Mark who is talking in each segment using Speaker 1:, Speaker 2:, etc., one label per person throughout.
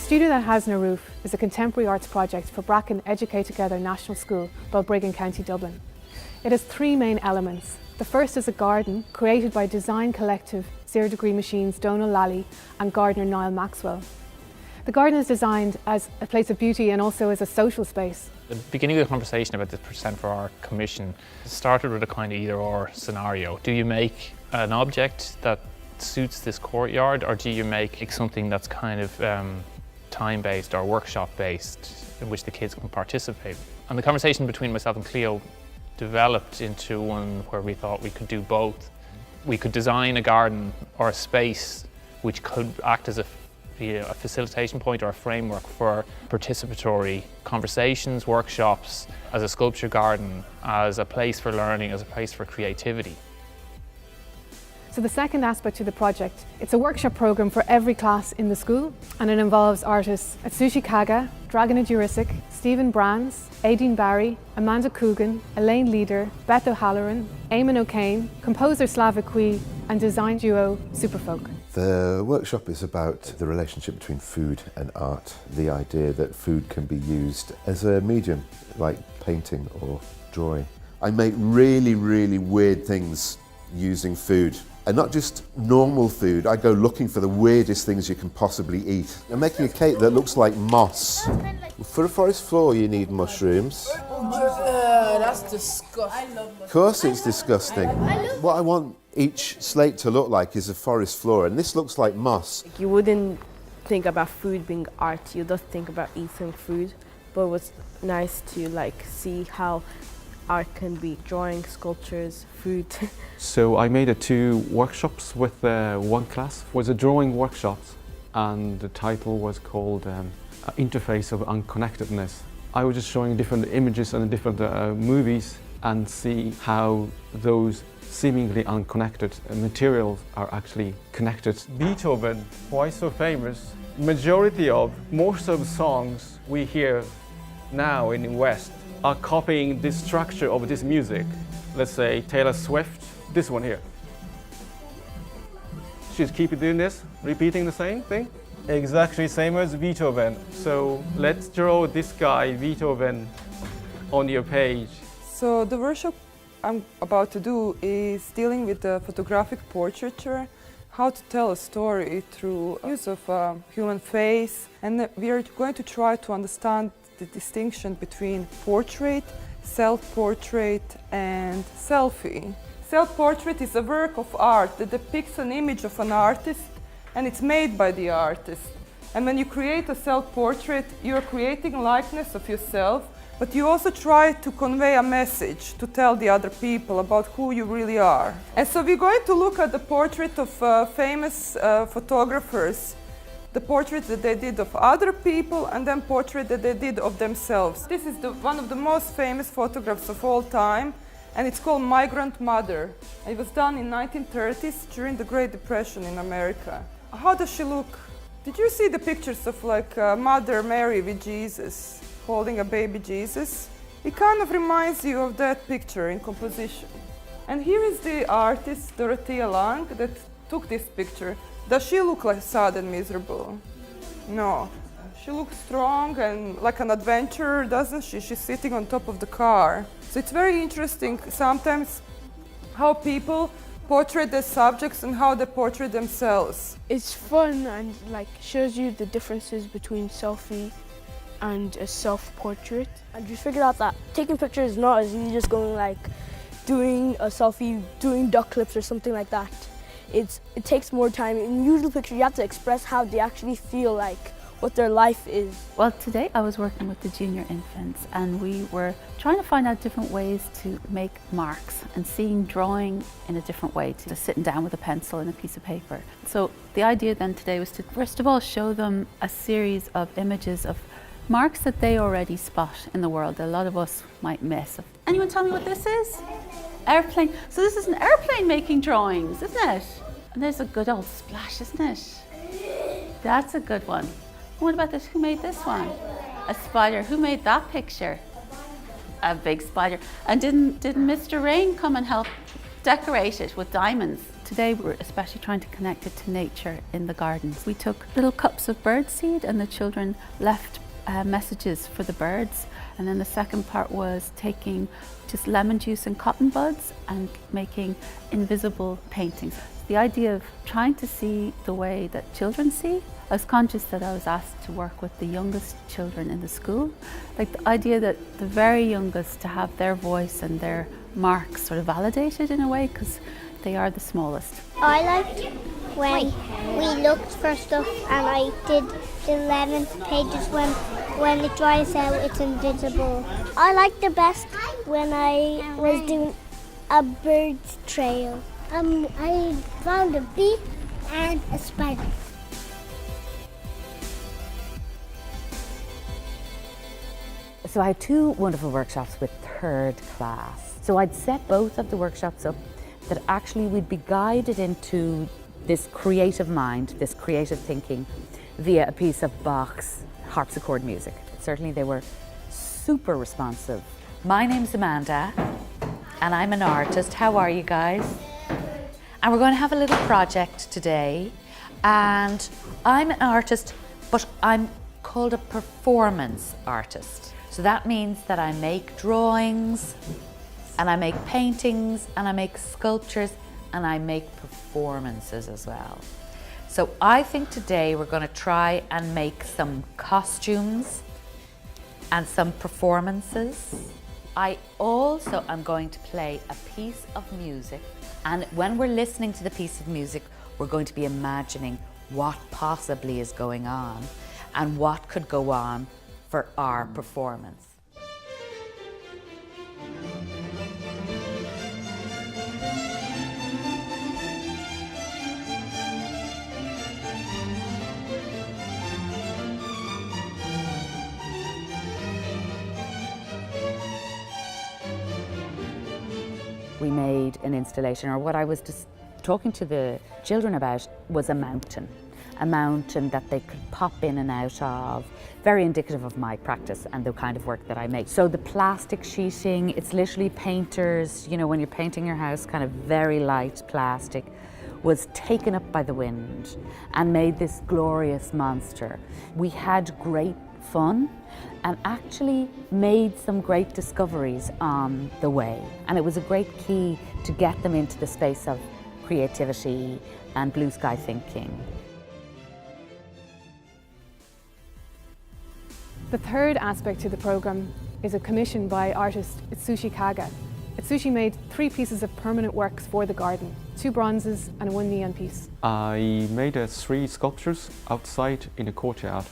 Speaker 1: Studio That Has No Roof is a contemporary arts project for Bracken Educate Together National School, Balbriggan, County Dublin. It has three main elements. The first is a garden created by design collective Zero Degree Machines Donal Lally and gardener Niall Maxwell. The garden is designed as a place of beauty and also as a social space.
Speaker 2: The beginning of the conversation about the percent for our commission started with a kind of either-or scenario. Do you make an object that suits this courtyard, or do you make something that's kind of time-based or workshop-based in which the kids can participate? And the conversation between myself and Cleo developed into one where we thought we could do both. We could design a garden or a space which could act as a facilitation point or a framework for participatory conversations, workshops, as a sculpture garden, as a place for learning, as a place for creativity.
Speaker 1: So the second aspect to the project, it's a workshop programme for every class in the school, and it involves artists Atsushi Kaga, Dragana Jurisic, Stephen Brands, Aideen Barry, Amanda Coogan, Elaine Leader, Beth O'Halloran, Eamon O'Kane, composer Slavek Kwi and design duo Superfolk.
Speaker 3: The workshop is about the relationship between food and art, the idea that food can be used as a medium, like painting or drawing. I make really, really weird things using food. And not just normal food, I go looking for the weirdest things you can possibly eat. I'm making a cake that looks like moss. For a forest floor you need mushrooms.
Speaker 4: That's disgusting.
Speaker 3: Of course it's disgusting. What I want each slate to look like is a forest floor, and this looks like moss.
Speaker 4: You wouldn't think about food being art, you just think about eating food. But it was nice to see how art can be drawing, sculptures, food.
Speaker 5: So I made 2 workshops with one class. It was a drawing workshop, and the title was called Interface of Unconnectedness. I was just showing different images and different movies and see how those seemingly unconnected materials are actually connected. Beethoven, why so famous? Most of the songs we hear now in the West are copying this structure of this music. Let's say Taylor Swift, this one here. She's keeping doing this, repeating the same thing. Exactly same as Beethoven. So let's draw this guy, Beethoven, on your page.
Speaker 6: So the workshop I'm about to do is dealing with the photographic portraiture, how to tell a story through use of a human face, and we are going to try to understand the distinction between portrait, self-portrait and selfie. Self-portrait is a work of art that depicts an image of an artist, and it's made by the artist. And when you create a self-portrait, you're creating a likeness of yourself, but you also try to convey a message to tell the other people about who you really are. And so we're going to look at the portrait of famous photographers, the portrait that they did of other people, and then portrait that they did of themselves. This is one of the most famous photographs of all time, and it's called Migrant Mother. It was done in 1930s during the Great Depression in America. How does she look? Did you see the pictures of Mother Mary with Jesus, holding a baby Jesus? It kind of reminds you of that picture in composition. And here is the artist, Dorothea Lang, that took this picture. Does she look sad and miserable? No. She looks strong and like an adventurer, doesn't she? She's sitting on top of the car. So it's very interesting sometimes how people portray their subjects and how they portray themselves.
Speaker 7: It's fun and shows you the differences between selfie and a self-portrait. And just figured out that taking pictures is not as easy as going doing a selfie, doing duck clips or something like that. It takes more time. In usual picture, you have to express how they actually feel, what their life is.
Speaker 8: Well, today I was working with the junior infants, and we were trying to find out different ways to make marks and seeing drawing in a different way to just sitting down with a pencil and a piece of paper. So the idea then today was to first of all show them a series of images of marks that they already spot in the world that a lot of us might miss. Anyone tell me what this is? Airplane. So this is an airplane making drawings, isn't it? And there's a good old splash, isn't it? That's a good one. What about this? Who made this one? A spider. Who made that picture? A big spider. And didn't Mr. Rain come and help decorate it with diamonds? Today we're especially trying to connect it to nature in the gardens. We took little cups of birdseed and the children left messages for the birds, and then the second part was taking just lemon juice and cotton buds and making invisible paintings. The idea of trying to see the way that children see. I was conscious that I was asked to work with the youngest children in the school. Like the idea that the very youngest to have their voice and their marks sort of validated in a way, because they are the smallest.
Speaker 9: I liked when we looked for stuff and I did the 11th pages when it dries out it's invisible. I liked the best when I was doing a bird's trail. I found a bee and a spider.
Speaker 10: So I had two wonderful workshops with third class. So I'd set both of the workshops up that actually we'd be guided into this creative mind, this creative thinking via a piece of Bach's harpsichord music. Certainly they were super responsive. My name's Amanda and I'm an artist. How are you guys? And we're going to have a little project today, and I'm an artist, but I'm called a performance artist. So that means that I make drawings and I make paintings and I make sculptures and I make performances as well. So I think today we're going to try and make some costumes and some performances. I also am going to play a piece of music, and when we're listening to the piece of music, we're going to be imagining what possibly is going on and what could go on for our performance. We made an installation, or what I was just talking to the children about was a mountain that they could pop in and out of, very indicative of my practice and the kind of work that I make. So the plastic sheeting, it's literally painters, you know, when you're painting your house, kind of very light plastic, was taken up by the wind and made this glorious monster. We had great fun and actually made some great discoveries on the way. And it was a great key to get them into the space of creativity and blue sky thinking.
Speaker 1: The third aspect to the programme is a commission by artist Atsushi Kaga. Atsushi made 3 pieces of permanent works for the garden, 2 bronzes and 1 neon piece.
Speaker 5: I made 3 sculptures outside in a courtyard.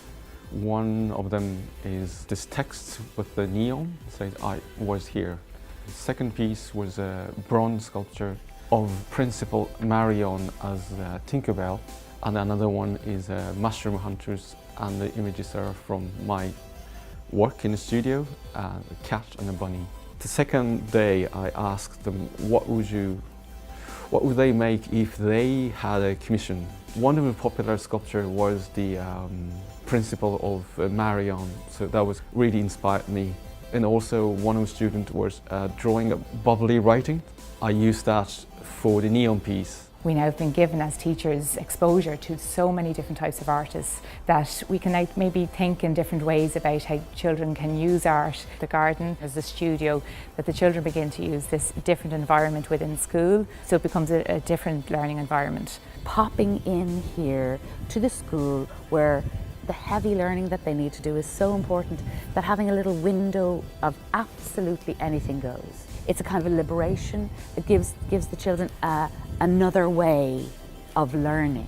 Speaker 5: One of them is this text with the neon, says I was here. The second piece was a bronze sculpture of Principal Marion as Tinkerbell, and another one is mushroom hunters, and the images are from my work in the studio, a cat and a bunny. The second day I asked them what would they make if they had a commission. One of the popular sculpture was the Principal of Marion, so that was really inspired me. And also one of the students was drawing a bubbly writing. I used that for the neon piece.
Speaker 11: We now have been given as teachers exposure to so many different types of artists that we can now maybe think in different ways about how children can use art. The garden as a studio, that the children begin to use this different environment within school, so it becomes a different learning environment.
Speaker 10: Popping in here to the school where the heavy learning that they need to do is so important that having a little window of absolutely anything goes. It's a kind of a liberation. It gives the children another way of learning.